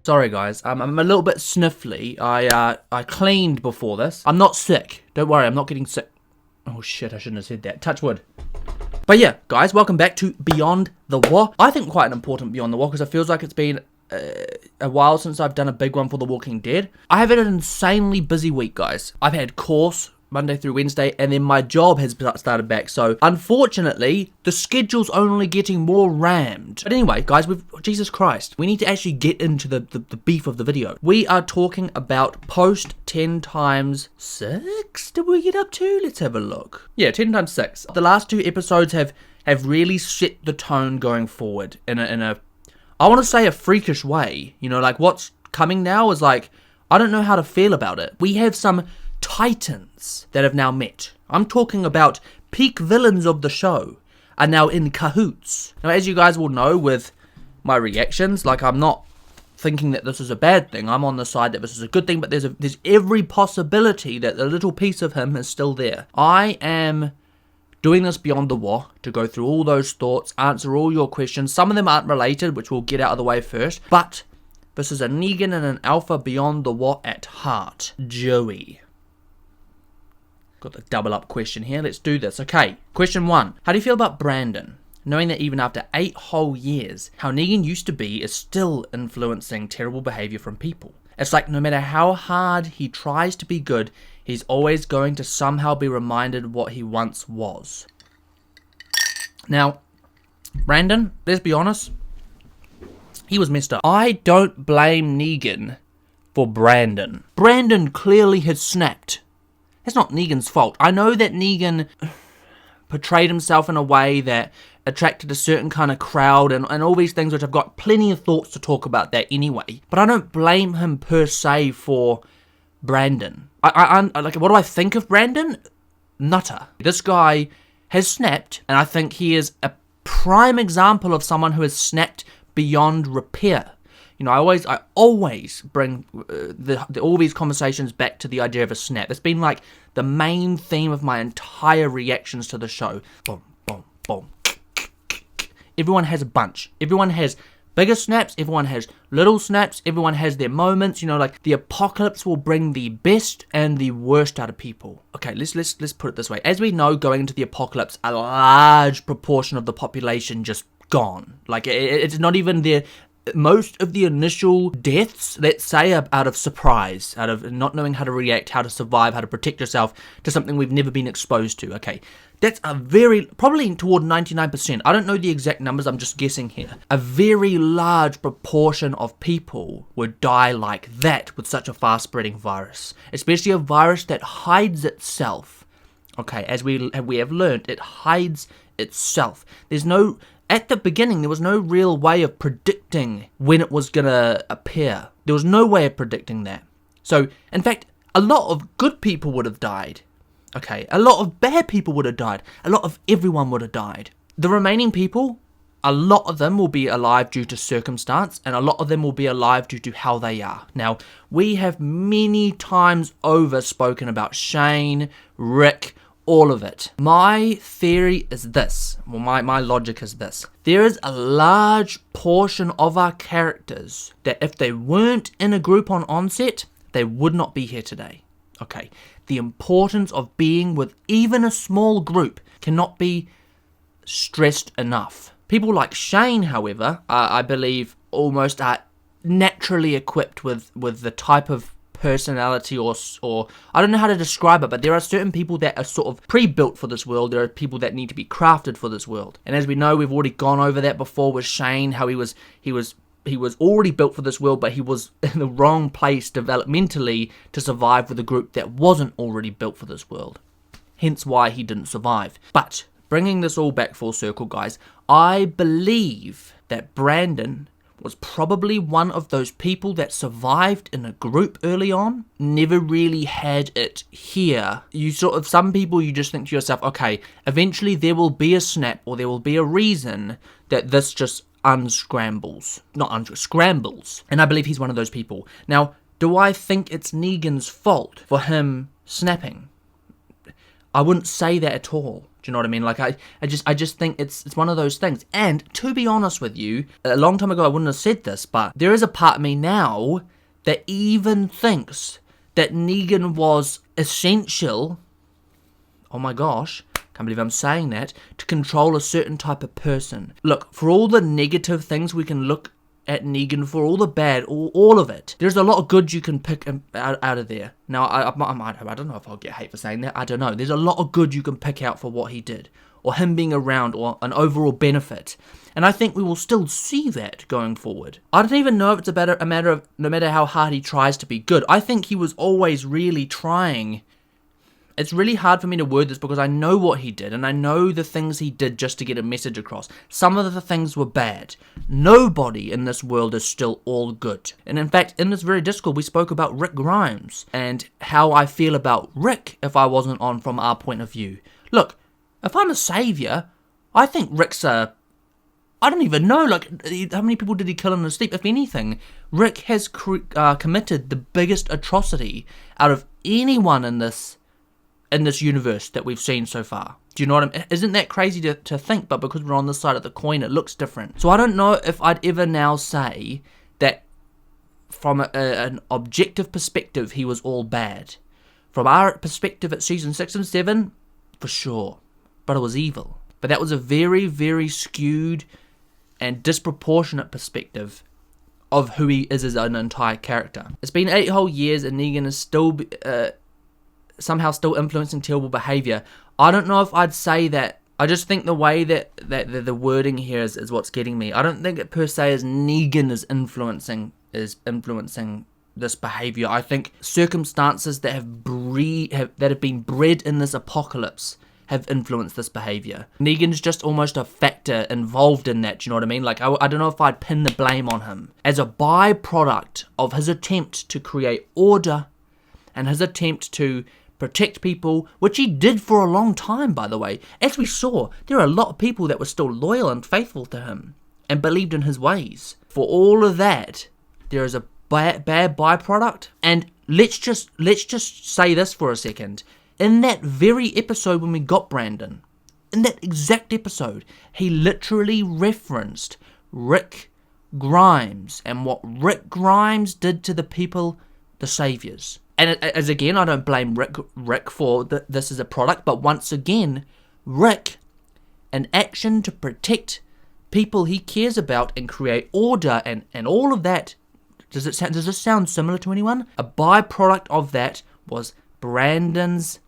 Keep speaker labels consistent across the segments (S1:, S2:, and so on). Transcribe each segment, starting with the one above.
S1: Sorry guys, I'm a little bit sniffly. I cleaned before this. I'm not sick. Don't worry, I'm not getting sick. Oh shit, I shouldn't have said that. Touch wood. But yeah, guys, welcome back to Beyond the Wall. I think quite an important Beyond the Wall because it feels like it's been a while since I've done a big one for The Walking Dead. I have had an insanely busy week, guys. I've had course Monday through Wednesday, and then my job has started back, so unfortunately the schedule's only getting more rammed. But anyway, guys, Jesus Christ, we need to actually get into the beef of the video. We are talking about post 10 times 6. Did we get up to? Let's have a look. Yeah, 10 times 6. The last 2 episodes have really set the tone going forward in a I want to say a freakish way. You know, like what's coming now is like, I don't know how to feel about it. We have some titans that have now met. I'm talking about peak villains of the show are now in cahoots. Now, as you guys will know with my reactions, like I'm not thinking that this is a bad thing. I'm on the side that this is a good thing, but there's every possibility that the little piece of him is still there. I am doing this Beyond the War to go through all those thoughts, answer all your questions. Some of them aren't related, which we'll get out of the way first, but this is a Negan and an Alpha Beyond the War at heart. Joey. Got the double up question here. Let's do this. Okay, question 1. How do you feel about Brandon? Knowing that even after 8 whole years, how Negan used to be is still influencing terrible behavior from people. It's like no matter how hard he tries to be good, he's always going to somehow be reminded what he once was. Now, Brandon, let's be honest, he was messed up. I don't blame Negan for Brandon. Brandon clearly has snapped. It's not Negan's fault. I know that Negan portrayed himself in a way that attracted a certain kind of crowd and all these things, which I've got plenty of thoughts to talk about that anyway. But I don't blame him per se for Brandon. I like, what do I think of Brandon? Nutter. This guy has snapped, and I think he is a prime example of someone who has snapped beyond repair. You know, I always bring all these conversations back to the idea of a snap. It's been like the main theme of my entire reactions to the show. Boom, boom, boom. Everyone has a bunch. Everyone has bigger snaps. Everyone has little snaps. Everyone has their moments. You know, like the apocalypse will bring the best and the worst out of people. Okay, let's put it this way. As we know, going into the apocalypse, a large proportion of the population just gone. Like it's not even there. Most of the initial deaths, let's say, are out of surprise, out of not knowing how to react, how to survive, how to protect yourself to something we've never been exposed to. Okay, that's a probably toward 99%. I don't know the exact numbers, I'm just guessing here. A very large proportion of people would die like that with such a fast-spreading virus, especially a virus that hides itself. Okay, as we have learned, it hides itself. At the beginning, there was no real way of predicting when it was going to appear. There was no way of predicting that. So, in fact, a lot of good people would have died. Okay, a lot of bad people would have died. A lot of everyone would have died. The remaining people, a lot of them will be alive due to circumstance, and a lot of them will be alive due to how they are. Now, we have many times over spoken about Shane, Rick, all of it. My theory is this. Well, my logic is this. There is a large portion of our characters that if they weren't in a group on onset, they would not be here today. Okay. The importance of being with even a small group cannot be stressed enough. People like Shane, however, I believe almost are naturally equipped with the type of personality or I don't know how to describe it, but there are certain people that are sort of pre-built for this world. There are people that need to be crafted for this world. And as we know, we've already gone over that before with Shane, how he was already built for this world, but he was in the wrong place developmentally to survive with a group that wasn't already built for this world. Hence why he didn't survive. But bringing this all back full circle, guys, I believe that Brandon was probably one of those people that survived in a group early on, never really had it here. Some people you just think to yourself, okay, eventually there will be a snap or there will be a reason that this just scrambles. And I believe he's one of those people. Now, do I think it's Negan's fault for him snapping? I wouldn't say that at all. Do you know what I mean? Like, I just think it's one of those things. And to be honest with you, a long time ago I wouldn't have said this, but there is a part of me now that even thinks that Negan was essential, oh my gosh, can't believe I'm saying that, to control a certain type of person. Look, for all the negative things we can look at Negan for, all the bad, all of it, there's a lot of good you can pick out of there. Now, I don't know if I'll get hate for saying that, I don't know. There's a lot of good you can pick out for what he did, or him being around, or an overall benefit. And I think we will still see that going forward. I don't even know if it's a matter of, no matter how hard he tries to be good, I think he was always really trying. It's really hard for me to word this because I know what he did, and I know the things he did just to get a message across. Some of the things were bad. Nobody in this world is still all good. And in fact, in this very Discord, we spoke about Rick Grimes, and how I feel about Rick if I wasn't on from our point of view. Look, if I'm a savior, I think Rick's a... I don't even know, like, how many people did he kill in his sleep? If anything, Rick has committed the biggest atrocity out of anyone in this universe that we've seen so far. Do you know what I mean? Isn't that crazy to think? But because we're on this side of the coin, it looks different. So I don't know if I'd ever now say that from an objective perspective, he was all bad. From our perspective at season 6 and 7, for sure. But it was evil. But that was a very, very skewed and disproportionate perspective of who he is as an entire character. It's been 8 whole years and Negan is still... somehow still influencing terrible behavior. I don't know if I'd say that. I just think the way that the wording here is what's getting me. I don't think it per se is Negan is influencing this behavior. I think circumstances that have been bred in this apocalypse have influenced this behavior. Negan's just almost a factor involved in that, do you know what I mean? Like, I don't know if I'd pin the blame on him. As a byproduct of his attempt to create order and his attempt to protect people, which he did for a long time, by the way. As we saw, there are a lot of people that were still loyal and faithful to him and believed in his ways. For all of that, there is a bad byproduct. And let's just say this for a second. In that very episode when we got Brandon, in that exact episode, he literally referenced Rick Grimes and what Rick Grimes did to the people, the saviors. And as again, I don't blame Rick for this as a product, but once again, Rick, an action to protect people he cares about and create order and all of that, does this sound similar to anyone? A byproduct of that was Brandon's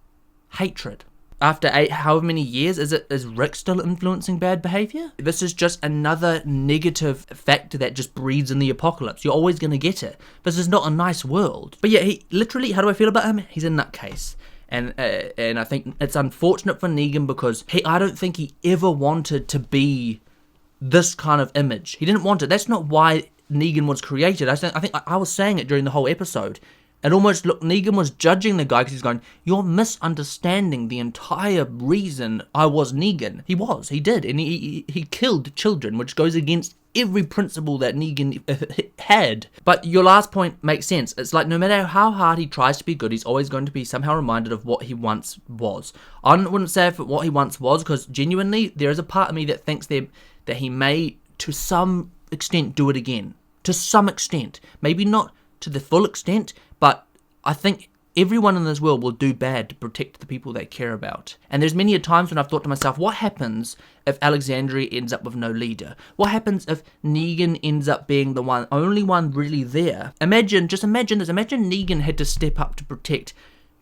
S1: hatred. After however many years, is Rick still influencing bad behavior? This is just another negative factor that just breeds in the apocalypse. You're always going to get it. This is not a nice world. But yeah, he literally, how do I feel about him? He's a nutcase. And I think it's unfortunate for Negan because I don't think he ever wanted to be this kind of image. He didn't want it. That's not why Negan was created. I think I was saying it during the whole episode. It almost looked, Negan was judging the guy because he's going, you're misunderstanding the entire reason I was Negan. He did, and he killed children, which goes against every principle that Negan had. But your last point makes sense. It's like no matter how hard he tries to be good, he's always going to be somehow reminded of what he once was. I wouldn't say what he once was, because genuinely, there is a part of me that thinks that he may, to some extent, do it again. To some extent. Maybe not to the full extent, but I think everyone in this world will do bad to protect the people they care about. And there's many a times when I've thought to myself, what happens if Alexandria ends up with no leader? What happens if Negan ends up being the only one really there? Just imagine this. Imagine Negan had to step up to protect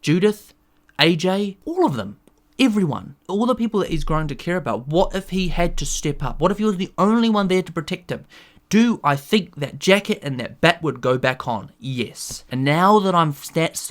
S1: Judith, AJ, all of them. Everyone. All the people that he's growing to care about. What if he had to step up? What if he was the only one there to protect him? Do I think that jacket and that bat would go back on? Yes. And now that I'm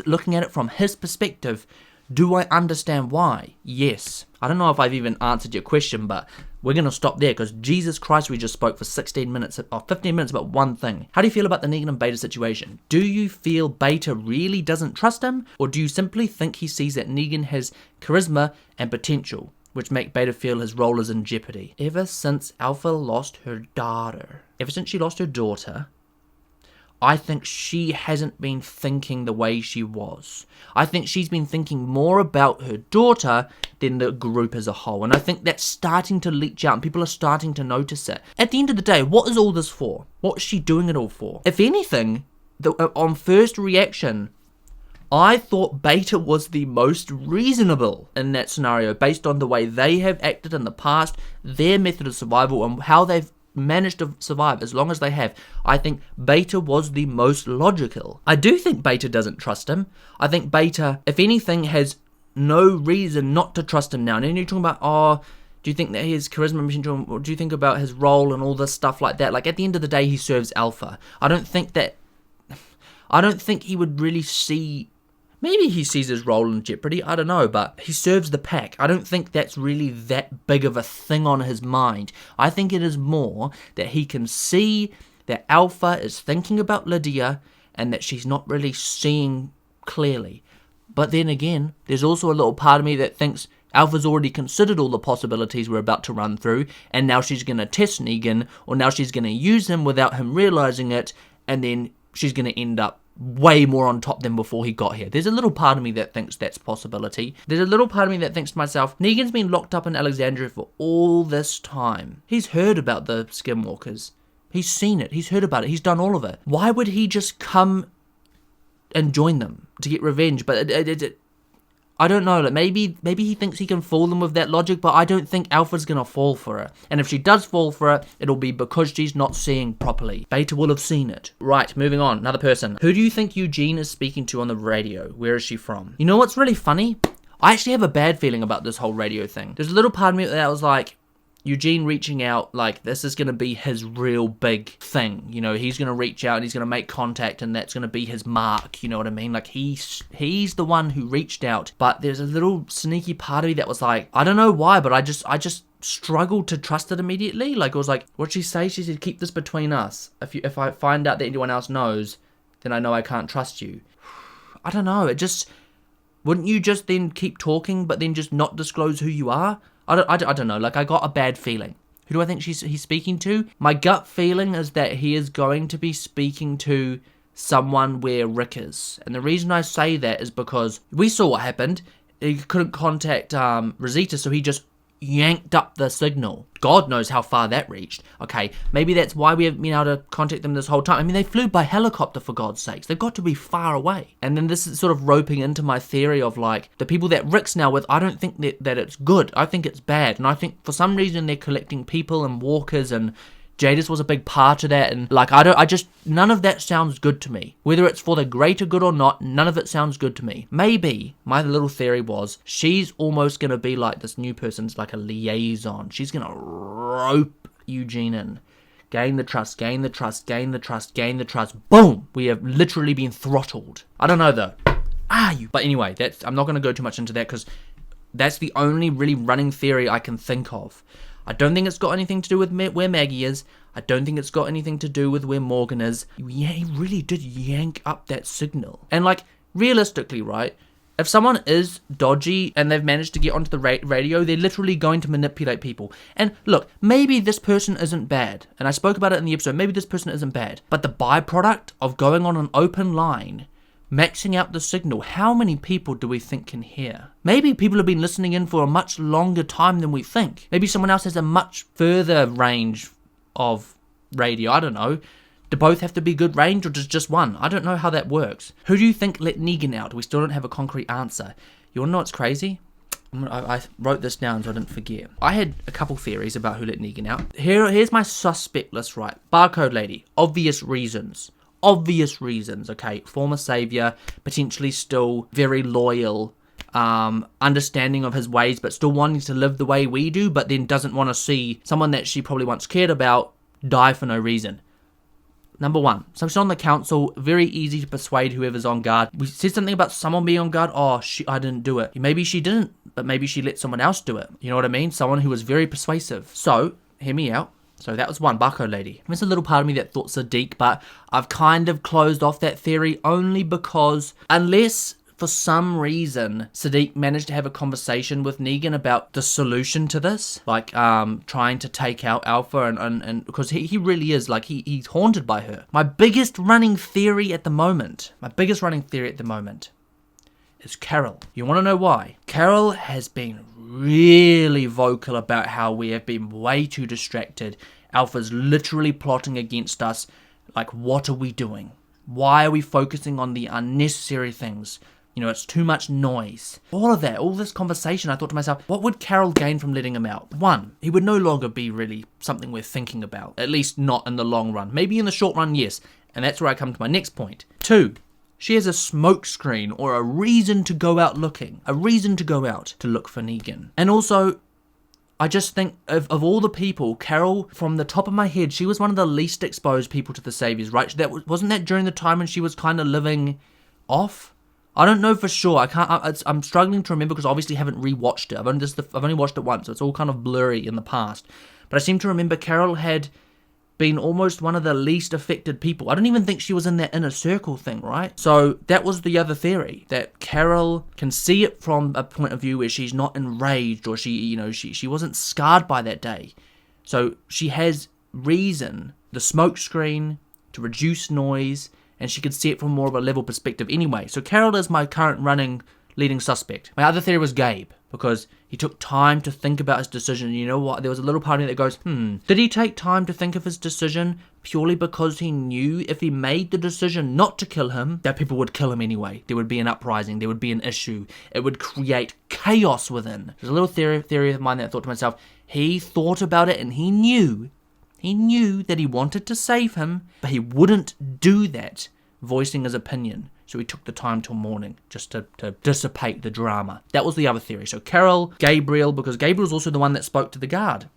S1: looking at it from his perspective, do I understand why? Yes. I don't know if I've even answered your question, but we're going to stop there because Jesus Christ, we just spoke for 15 minutes about one thing. How do you feel about the Negan and Beta situation? Do you feel Beta really doesn't trust him? Or do you simply think he sees that Negan has charisma and potential, which make Beta feel his role is in jeopardy? Ever since Alpha lost her daughter, I think she hasn't been thinking the way she was. I think she's been thinking more about her daughter than the group as a whole. And I think that's starting to leach out and people are starting to notice it. At the end of the day, what is all this for? What is she doing it all for? If anything, on first reaction, I thought Beta was the most reasonable in that scenario based on the way they have acted in the past, their method of survival, and how they've managed to survive as long as they have. I think Beta was the most logical. I do think Beta doesn't trust him. I think Beta, if anything, has no reason not to trust him now. And then you're talking about, do you think that his charisma machine, or do you think about his role and all this stuff like that? Like, at the end of the day, he serves Alpha. I don't think he would really see... Maybe he sees his role in jeopardy, I don't know, but he serves the pack. I don't think that's really that big of a thing on his mind. I think it is more that he can see that Alpha is thinking about Lydia and that she's not really seeing clearly. But then again, there's also a little part of me that thinks Alpha's already considered all the possibilities we're about to run through, and now she's going to test Negan, or now she's going to use him without him realizing it, and then she's going to end up way more on top than before he got here. There's a little part of me that thinks that's a possibility. There's a little part of me that thinks to myself, Negan's been locked up in Alexandria for all this time. He's heard about the Skinwalkers. He's seen it. He's heard about it. He's done all of it. Why would he just come and join them to get revenge? But I don't know. Like maybe he thinks he can fool them with that logic, but I don't think Alpha's gonna fall for it. And if she does fall for it, it'll be because she's not seeing properly. Beta will have seen it. Right, moving on. Another person. Who do you think Eugene is speaking to on the radio? Where is she from? You know what's really funny? I actually have a bad feeling about this whole radio thing. There's a little part of me that was like, Eugene reaching out, like, this is going to be his real big thing. You know, he's going to reach out and he's going to make contact and that's going to be his mark. You know what I mean? Like, he's the one who reached out. But there's a little sneaky part of me that was like, I don't know why, but I just struggled to trust it immediately. Like, it was like, what'd she say? She said, keep this between us. If I find out that anyone else knows, then I know I can't trust you. I don't know. Wouldn't you just then keep talking, but then just not disclose who you are? I don't know, like I got a bad feeling. Who do I think he's speaking to? My gut feeling is that he is going to be speaking to someone where Rick is. And the reason I say that is because we saw what happened. He couldn't contact Rosita, so he just yanked up the signal. God knows how far that reached. Okay, maybe that's why we haven't been able to contact them this whole time. I mean, they flew by helicopter, for God's sakes. They've got to be far away. And then this is sort of roping into my theory of, like, the people that Rick's now with, I don't think that it's good. I think it's bad. And I think for some reason they're collecting people and walkers, and Jadis was a big part of that, and like none of that sounds good to me. Whether it's for the greater good or not, none of it sounds good to me. Maybe my little theory was she's almost gonna be like this new person's like a liaison. She's gonna rope Eugene in. Gain the trust, gain the trust, gain the trust, gain the trust. Boom! We have literally been throttled. I don't know though. But anyway, I'm not gonna go too much into that because that's the only really running theory I can think of. I don't think it's got anything to do with where Maggie is. I don't think it's got anything to do with where Morgan is. Yeah, he really did yank up that signal. And like, realistically, right? If someone is dodgy and they've managed to get onto the radio, they're literally going to manipulate people. And look, maybe this person isn't bad. And I spoke about it in the episode. Maybe this person isn't bad. But the byproduct of going on an open line, maxing out the signal, how many people do we think can hear? Maybe people have been listening in for a much longer time than we think. Maybe someone else has a much further range of radio. I don't know. Do both have to be good range or just one? I don't know how that works. Who do you think let Negan out? We still don't have a concrete answer. You want to know what's crazy? I wrote this down so I didn't forget. I had a couple theories about who let Negan out. Here's my suspect list, right? Barcode lady. Obvious reasons, okay? Former savior, potentially still very loyal, understanding of his ways, but still wanting to live the way we do, but then doesn't want to see someone that she probably once cared about die for no reason. Number one, so she's on the council, very easy to persuade whoever's on guard. We said something about someone being on guard. Oh, I didn't do it. Maybe she didn't, but maybe she let someone else do it. You know what I mean? Someone who was very persuasive. So, hear me out. So that was one, barcode lady. There's a little part of me that thought Siddiq, but I've kind of closed off that theory only because unless for some reason, Siddiq managed to have a conversation with Negan about the solution to this. Like, trying to take out Alpha and because he really is, like, he's haunted by her. My biggest running theory at the moment is Carol. You want to know why? Carol has been really vocal about how we have been way too distracted. Alpha's literally plotting against us. Like, what are we doing? Why are we focusing on the unnecessary things? You know, it's too much noise. All of that, all this conversation, I thought to myself, what would Carol gain from letting him out? One, he would no longer be really something we're thinking about. At least not in the long run. Maybe in the short run, yes. And that's where I come to my next point. Two, she has a smoke screen or a reason to go out looking. A reason to go out to look for Negan. And also, I just think of all the people, Carol, from the top of my head, she was one of the least exposed people to the Saviors, right? Wasn't that during the time when she was kind of living off? I don't know for sure. I'm struggling to remember because I obviously haven't rewatched it. I've only watched it once, so it's all kind of blurry in the past. But I seem to remember Carol had been almost one of the least affected people. I don't even think she was in that inner circle thing, right? So that was the other theory, that Carol can see it from a point of view where she's not enraged or she wasn't scarred by that day. So she has reason, the smoke screen, to reduce noise, and she could see it from more of a level perspective anyway. So Carol is my current running leading suspect. My other theory was Gabe, because he took time to think about his decision. And you know what? There was a little part of me that goes, did he take time to think of his decision purely because he knew if he made the decision not to kill him, that people would kill him anyway? There would be an uprising. There would be an issue. It would create chaos within. There's a little theory of mine that I thought to myself, he thought about it and he knew that he wanted to save him, but he wouldn't do that, voicing his opinion. So he took the time till morning just to dissipate the drama. That was the other theory. So Carol, Gabriel, because Gabriel's also the one that spoke to the guard.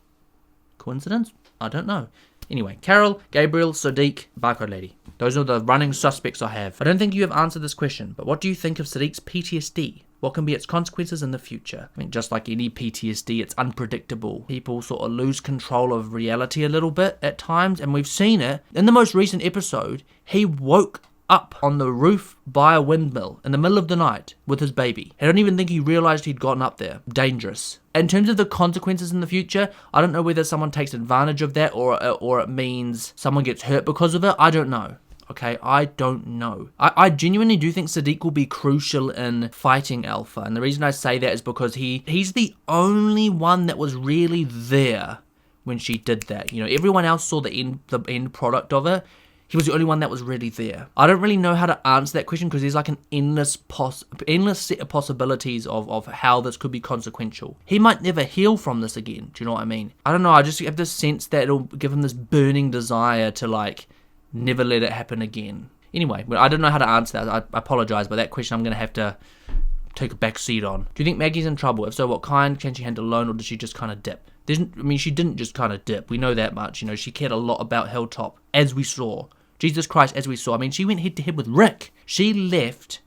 S1: Coincidence? I don't know. Anyway, Carol, Gabriel, Siddiq, Barcode Lady. Those are the running suspects I have. I don't think you have answered this question, but what do you think of Siddiq's PTSD? What can be its consequences in the future? I mean, just like any PTSD, it's unpredictable. People sort of lose control of reality a little bit at times, and we've seen it. In the most recent episode, he woke up on the roof by a windmill in the middle of the night with his baby. I don't even think he realized he'd gotten up there. Dangerous. In terms of the consequences in the future, I don't know whether someone takes advantage of that or it means someone gets hurt because of it. I don't know. Okay, I don't know. I genuinely do think Siddiq will be crucial in fighting Alpha. And the reason I say that is because he's the only one that was really there when she did that. You know, everyone else saw the end product of it. He was the only one that was really there. I don't really know how to answer that question because there's like an endless set of possibilities of how this could be consequential. He might never heal from this again. Do you know what I mean? I don't know. I just have this sense that it'll give him this burning desire to like never let it happen again. Anyway, I don't know how to answer that. I apologize, but that question I'm going to have to take a back seat on. Do you think Maggie's in trouble? If so, what kind? Can she handle alone, or does she just kind of dip? She didn't just kind of dip. We know that much. You know, she cared a lot about Hilltop, as we saw. Jesus Christ, as we saw. I mean, she went head-to-head with Rick. She left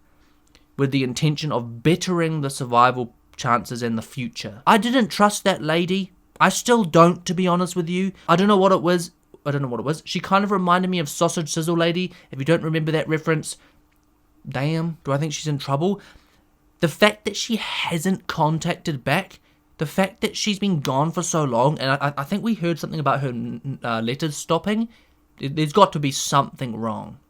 S1: with the intention of bettering the survival chances in the future. I didn't trust that lady. I still don't, to be honest with you. I don't know what it was. She kind of reminded me of Sausage Sizzle Lady. If you don't remember that reference, damn, do I think she's in trouble? The fact that she hasn't contacted back, the fact that she's been gone for so long, and I think we heard something about her letters stopping. There's got to be something wrong.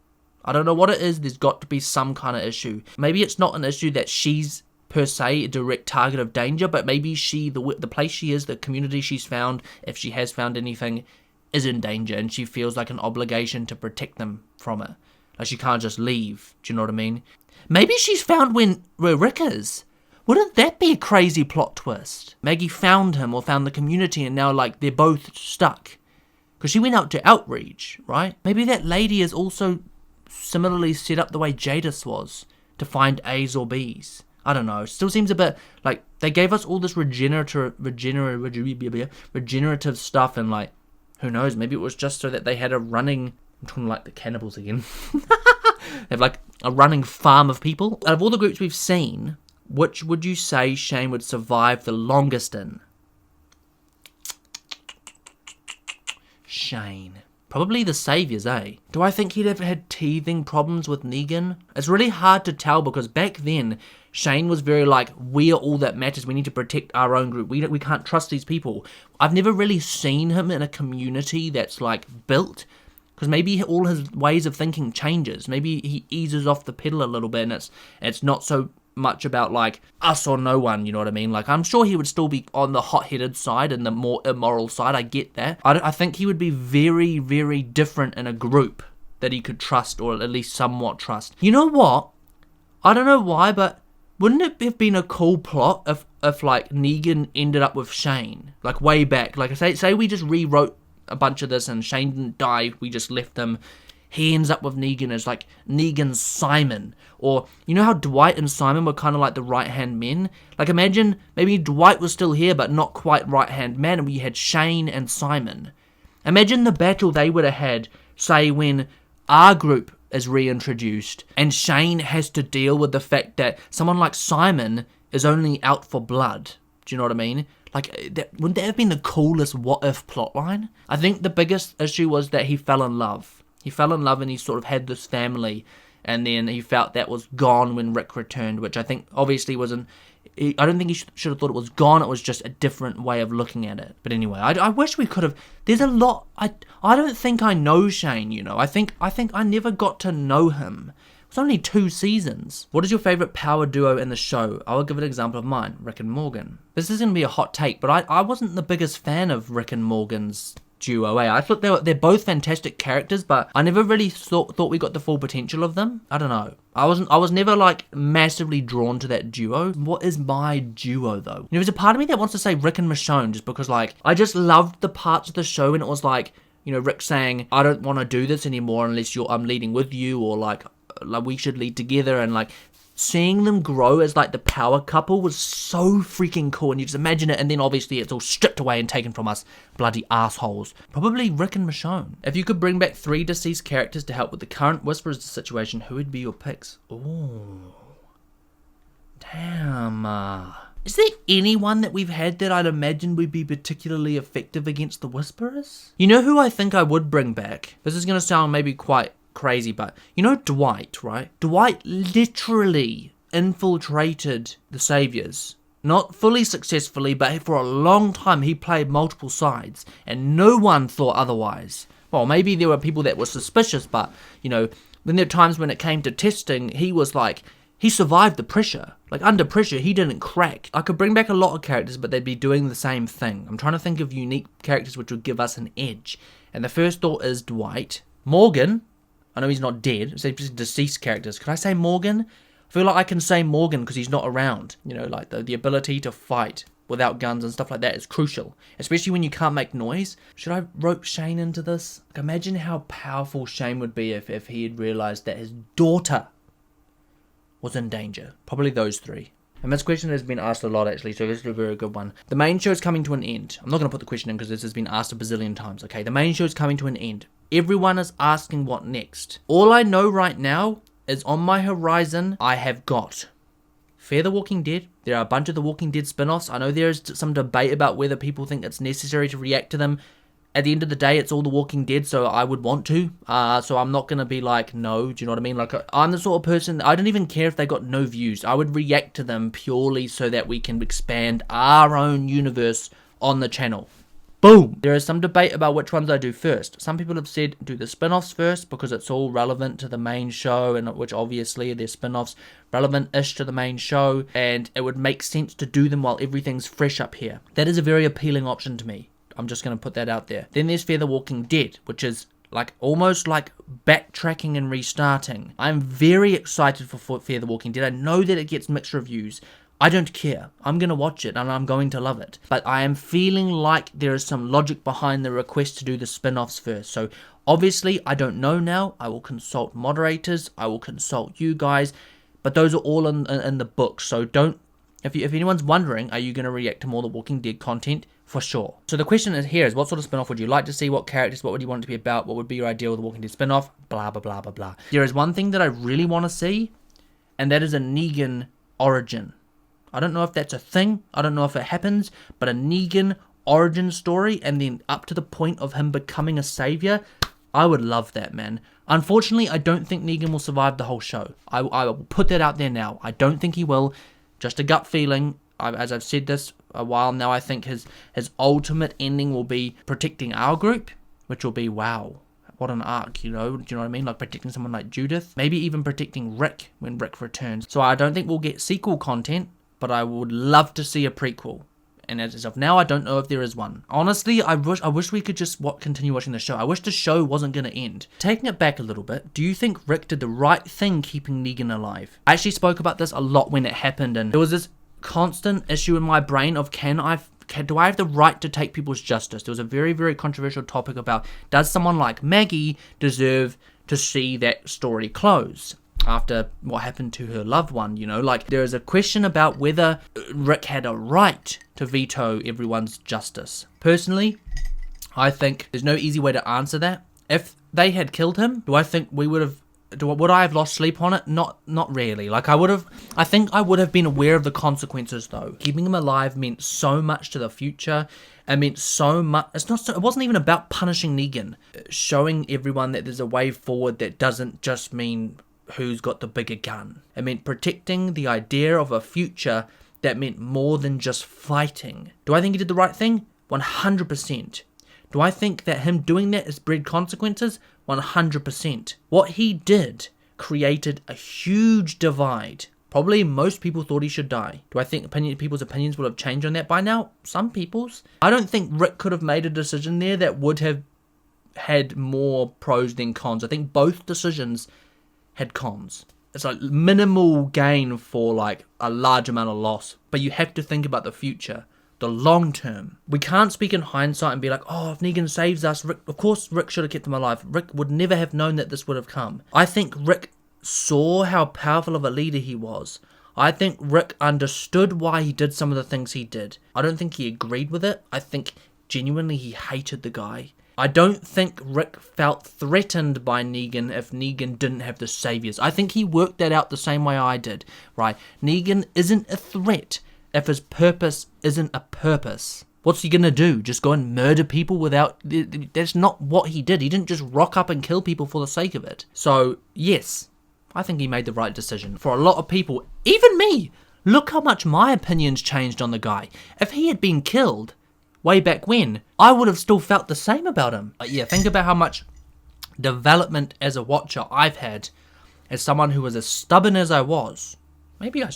S1: I don't know what it is. There's got to be some kind of issue. Maybe it's not an issue that she's per se a direct target of danger, but maybe the place she is, the community she's found, if she has found anything, is in danger, and she feels like an obligation to protect them from it. Like she can't just leave. Do you know what I mean? Maybe she's found where Rick is. Wouldn't that be a crazy plot twist? Maggie found him or found the community, and now like they're both stuck. Because she went out to outreach, right? Maybe that lady is also similarly set up the way Jadis was to find A's or B's. I don't know. It still seems a bit like they gave us all this regenerative stuff, and like, who knows? Maybe it was just so that they had a running. I'm talking like the cannibals again. They have like a running farm of people. Out of all the groups we've seen, which would you say Shane would survive the longest in? Shane. Probably the saviors, eh? Do I think he'd ever had teething problems with Negan? It's really hard to tell because back then, Shane was very like, we're all that matters, we need to protect our own group, we can't trust these people. I've never really seen him in a community that's like built, because maybe all his ways of thinking changes. Maybe he eases off the pedal a little bit and it's not so much about like us or no one, you know what I mean? Like I'm sure he would still be on the hot-headed side and the more immoral side, I get that. I think he would be very, very different in a group that he could trust, or at least somewhat trust. You know what? I don't know why, but wouldn't it have been a cool plot if like Negan ended up with Shane, like way back? Like say we just rewrote a bunch of this and Shane didn't die, we just left him. He ends up with Negan as like Negan's Simon. Or, you know how Dwight and Simon were kind of like the right-hand men? Like imagine maybe Dwight was still here but not quite right-hand man, and we had Shane and Simon. Imagine the battle they would have had, say when our group is reintroduced and Shane has to deal with the fact that someone like Simon is only out for blood. Do you know what I mean? Like, wouldn't that have been the coolest what-if plotline? I think the biggest issue was that he fell in love. He fell in love and he sort of had this family, and then he felt that was gone when Rick returned, which I think obviously wasn't... I don't think he should have thought it was gone, it was just a different way of looking at it. But anyway, I wish we could have... There's a lot... I don't think I know Shane, you know. I think I never got to know him. It was only 2 seasons. What is your favourite power duo in the show? I will give an example of mine, Rick and Morgan. This is going to be a hot take, but I wasn't the biggest fan of Rick and Morgan's duo. I thought they're both fantastic characters, but I never really thought we got the full potential of them. I don't know. I was never like massively drawn to that duo. What is my duo though? You know, there's a part of me that wants to say Rick and Michonne, just because like I just loved the parts of the show and it was like, you know, Rick saying, I don't want to do this anymore unless I'm leading with you, or like we should lead together, and like seeing them grow as like the power couple was so freaking cool, and you just imagine it, and then obviously it's all stripped away and taken from us bloody assholes. Probably Rick and Michonne. If you could bring back 3 deceased characters to help with the current Whisperers situation, who would be your picks? Ooh. Damn. Is there anyone that we've had that I'd imagine would be particularly effective against the Whisperers? You know who I think I would bring back? This is going to sound maybe quite crazy, but you know Dwight, right? Dwight literally infiltrated the Saviors. Not fully successfully, but for a long time he played multiple sides, and no one thought otherwise. Well, maybe there were people that were suspicious, but, you know, then there were times when it came to testing, he was like, he survived the pressure. Like, under pressure, he didn't crack. I could bring back a lot of characters, but they'd be doing the same thing. I'm trying to think of unique characters which would give us an edge. And the first thought is Dwight. Morgan. I know he's not dead, so just deceased characters. Could I say Morgan? I feel like I can say Morgan because he's not around. You know, like the ability to fight without guns and stuff like that is crucial. Especially when you can't make noise. Should I rope Shane into this? Like, imagine how powerful Shane would be if he had realised that his daughter was in danger. Probably those 3. And this question has been asked a lot actually, so this is a very good one. The main show is coming to an end. I'm not going to put the question in because this has been asked a bazillion times, okay? The main show is coming to an end. Everyone is asking what next. All I know right now is on my horizon, I have got Fear the Walking Dead. There are a bunch of The Walking Dead spin-offs. I know there is some debate about whether people think it's necessary to react to them. At the end of the day, it's all The Walking Dead, so I would want to. So I'm not going to be like, no, do you know what I mean? Like, I'm the sort of person, I don't even care if they got no views. I would react to them purely so that we can expand our own universe on the channel. Boom! There is some debate about which ones I do first. Some people have said do the spin-offs first because it's all relevant to the main show, and which obviously they're spin-offs relevant-ish to the main show, and it would make sense to do them while everything's fresh up here. That is a very appealing option to me. I'm just going to put that out there. Then there's Fear the Walking Dead, which is like almost like backtracking and restarting. I'm very excited for Fear the Walking Dead. I know that it gets mixed reviews. I don't care. I'm going to watch it and I'm going to love it. But I am feeling like there is some logic behind the request to do the spin-offs first. So obviously I don't know now. I will consult moderators. I will consult you guys. But those are all in the book. So don't... If anyone's wondering, are you going to react to more The Walking Dead content? For sure. So the question is here is, what sort of spin-off would you like to see? What characters? What would you want it to be about? What would be your ideal The Walking Dead spin-off? Blah, blah, blah, blah, blah. There is one thing that I really want to see, and that is a Negan origin. I don't know if that's a thing. I don't know if it happens, but a Negan origin story, and then up to the point of him becoming a savior. I would love that, man. Unfortunately, I don't think Negan will survive the whole show. I will put that out there now. I don't think he will. Just a gut feeling. As I've said this a while now, I think his ultimate ending will be protecting our group, which will be, wow, what an arc, you know? Do you know what I mean? Like protecting someone like Judith. Maybe even protecting Rick when Rick returns. So I don't think we'll get sequel content, but I would love to see a prequel. And as of now, I don't know if there is one. Honestly, I wish we could just continue watching the show. I wish the show wasn't going to end. Taking it back a little bit, do you think Rick did the right thing keeping Negan alive? I actually spoke about this a lot when it happened, and there was this constant issue in my brain of do I have the right to take people's justice? There was a very, very controversial topic about, does someone like Maggie deserve to see that story close after what happened to her loved one, you know? Like, there is a question about whether Rick had a right to veto everyone's justice. Personally, I think there's no easy way to answer that. If they had killed him, do I think would I have lost sleep on it? Not really. Like, I think I would have been aware of the consequences, though. Keeping him alive meant so much to the future. It meant so much. It wasn't even about punishing Negan. Showing everyone that there's a way forward that doesn't just mean who's got the bigger gun. It meant protecting the idea of a future that meant more than just fighting. Do I think he did the right thing? 100%. Do I think that him doing that has bred consequences? 100%. What he did created a huge divide. Probably most people thought he should die. Do I think people's opinions would have changed on that by now? Some people's. I don't think Rick could have made a decision there that would have had more pros than cons. I think both decisions had cons. It's like minimal gain for like a large amount of loss. But you have to think about the future. The long term. We can't speak in hindsight and be like, oh, if Negan saves us, of course Rick should have kept him alive. Rick would never have known that this would have come. I think Rick saw how powerful of a leader he was. I think Rick understood why he did some of the things he did. I don't think he agreed with it. I think genuinely he hated the guy. I don't think Rick felt threatened by Negan if Negan didn't have the saviors. I think he worked that out the same way I did, right? Negan isn't a threat if his purpose isn't a purpose. What's he gonna do? Just go and murder people without... That's not what he did. He didn't just rock up and kill people for the sake of it. So, yes, I think he made the right decision. For a lot of people, even me, look how much my opinions changed on the guy. If he had been killed way back when, I would have still felt the same about him. But yeah, think about how much development as a watcher I've had as someone who was as stubborn as I was. Maybe I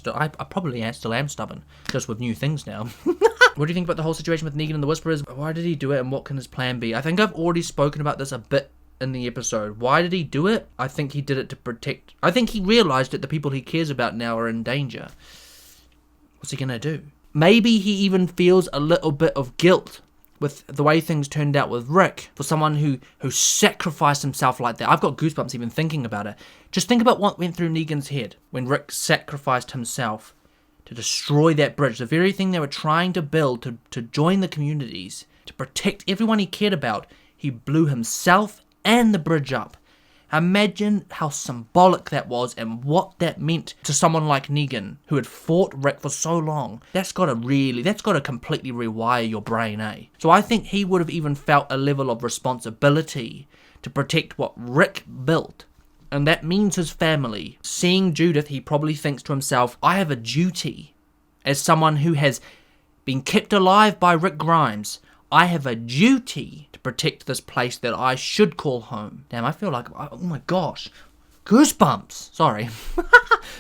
S1: probably still am stubborn, just with new things now. What do you think about the whole situation with Negan and the Whisperers? Why did he do it, and what can his plan be? I think I've already spoken about this a bit in the episode. Why did he do it? I think he did it to protect... I think he realised that the people he cares about now are in danger. What's he gonna do? Maybe he even feels a little bit of guilt with the way things turned out with Rick, for someone who sacrificed himself like that. I've got goosebumps even thinking about it. Just think about what went through Negan's head when Rick sacrificed himself to destroy that bridge, the very thing they were trying to build to join the communities, to protect everyone he cared about. He blew himself and the bridge up. Imagine how symbolic that was and what that meant to someone like Negan, who had fought Rick for so long. That's got to completely rewire your brain, eh? So I think he would have even felt a level of responsibility to protect what Rick built. And that means his family. Seeing Judith, he probably thinks to himself, I have a duty. As someone who has been kept alive by Rick Grimes, I have a duty to protect this place that I should call home. Damn, I feel like, oh my gosh, goosebumps. Sorry.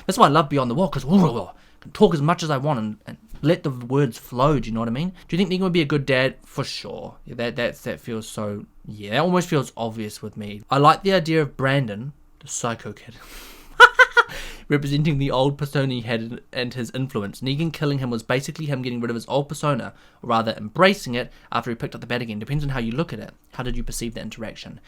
S1: That's why I love Beyond the Wall, because I can talk as much as I want and let the words flow, do you know what I mean? Do you think Negan would be a good dad? For sure. Yeah, that feels so, yeah, that almost feels obvious with me. I like the idea of Brandon, the psycho kid, representing the old persona he had and his influence. Negan killing him was basically him getting rid of his old persona, or rather embracing it after he picked up the bat again. Depends on how you look at it. How did you perceive that interaction?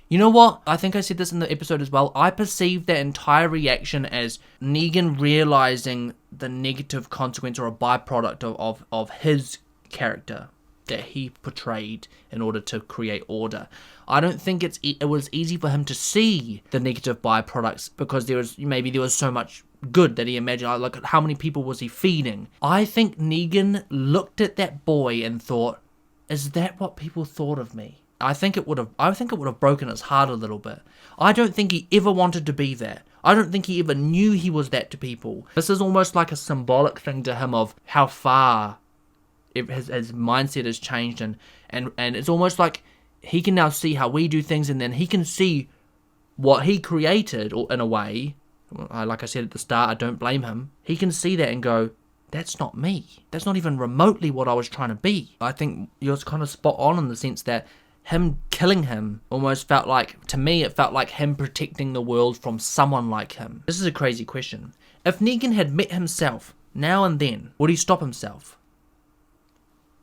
S1: You know what? I think I said this in the episode as well. I perceived that entire reaction as Negan realizing the negative consequence or a byproduct of his character that he portrayed in order to create order. I don't think it was easy for him to see the negative byproducts because there was so much good that he imagined. Like, how many people was he feeding? I think Negan looked at that boy and thought, is that what people thought of me? I think it would have broken his heart a little bit. I don't think he ever wanted to be that. I don't think he ever knew he was that to people. This is almost like a symbolic thing to him of how far his mindset has changed, and it's almost like he can now see how we do things, and then he can see what he created, or in a way, like I said at the start, I don't blame him. He can see that and go, that's not me. That's not even remotely what I was trying to be. I think you're kind of spot on in the sense that him killing him almost felt like, to me, it felt like him protecting the world from someone like him. This is a crazy question. If Negan had met himself now and then, would he stop himself?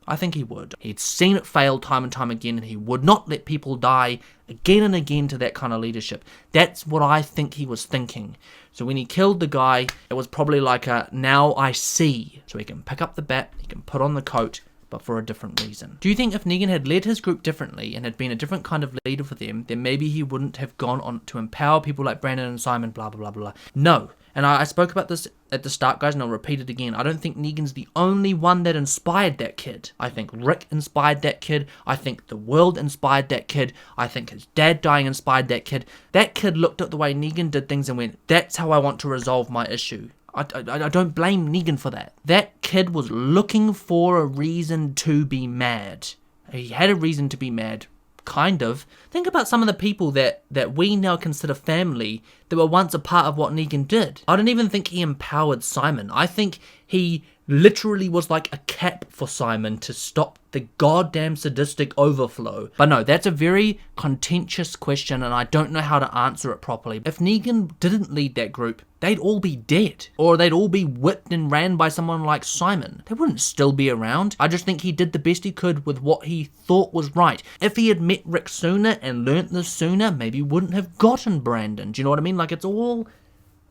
S1: I think he would. He'd seen it fail time and time again, and he would not let people die again and again to that kind of leadership. That's what I think he was thinking. So when he killed the guy, it was probably like a, now I see. So he can pick up the bat, he can put on the coat, but for a different reason. Do you think if Negan had led his group differently and had been a different kind of leader for them, then maybe he wouldn't have gone on to empower people like Brandon and Simon, blah, blah, blah, blah. No. And I spoke about this at the start, guys, and I'll repeat it again. I don't think Negan's the only one that inspired that kid. I think Rick inspired that kid. I think the world inspired that kid. I think his dad dying inspired that kid. That kid looked at the way Negan did things and went, that's how I want to resolve my issue. I don't blame Negan for that. That kid was looking for a reason to be mad. He had a reason to be mad. Kind of. Think about some of the people that we now consider family that were once a part of what Negan did. I don't even think he empowered Simon. I think he literally was like a cap for Simon to stop the goddamn sadistic overflow. But no, that's a very contentious question, and I don't know how to answer it properly. If Negan didn't lead that group, they'd all be dead. Or they'd all be whipped and ran by someone like Simon. They wouldn't still be around. I just think he did the best he could with what he thought was right. If he had met Rick sooner and learnt this sooner, maybe he wouldn't have gotten Brandon. Do you know what I mean? Like, it's all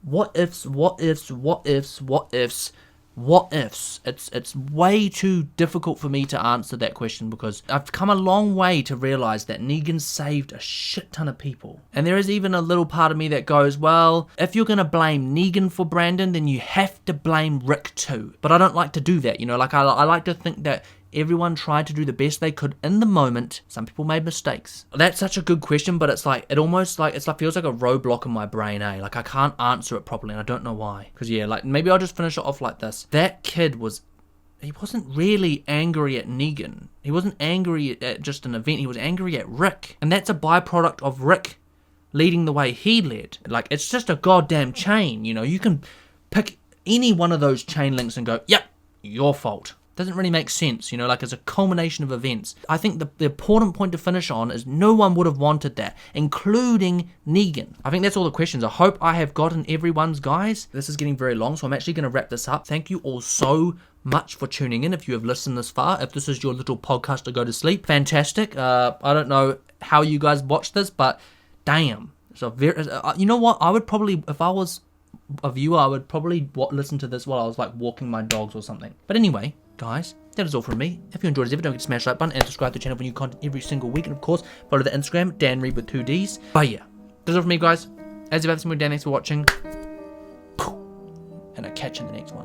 S1: what ifs, what ifs, what ifs, what ifs. What ifs? It's way too difficult for me to answer that question, because I've come a long way to realize that Negan saved a shit ton of people. And there is even a little part of me that goes, well, if you're gonna blame Negan for Brandon, then you have to blame Rick too. But I don't like to do that, you know, like I like to think that everyone tried to do the best they could in the moment. Some people made mistakes. That's such a good question, but it's like, it almost like, feels like a roadblock in my brain, eh? Like I can't answer it properly, and I don't know why. Because yeah, like maybe I'll just finish it off like this. That kid he wasn't really angry at Negan. He wasn't angry at just an event. He was angry at Rick. And that's a byproduct of Rick leading the way he led. Like, it's just a goddamn chain, you know? You can pick any one of those chain links and go, yep, your fault. Doesn't really make sense, you know, like it's a culmination of events. I think the important point to finish on is no one would have wanted that, including Negan. I think that's all the questions. I hope I have gotten everyone's, guys. This is getting very long, so I'm actually going to wrap this up. Thank you all so much for tuning in. If you have listened this far, if this is your little podcast to go to sleep, fantastic. I don't know how you guys watch this, but damn. So you know what? I would probably, if I was a viewer, I would probably listen to this while I was like walking my dogs or something. But anyway, guys, that is all from me. If you enjoyed this video, don't forget to smash that like button and subscribe to the channel for new content every single week. And of course, follow the Instagram, Dan Reed with 2 Ds. But yeah, that's all from me, guys. As you've ever seen, Dan, thanks for watching. And I'll catch you in the next one.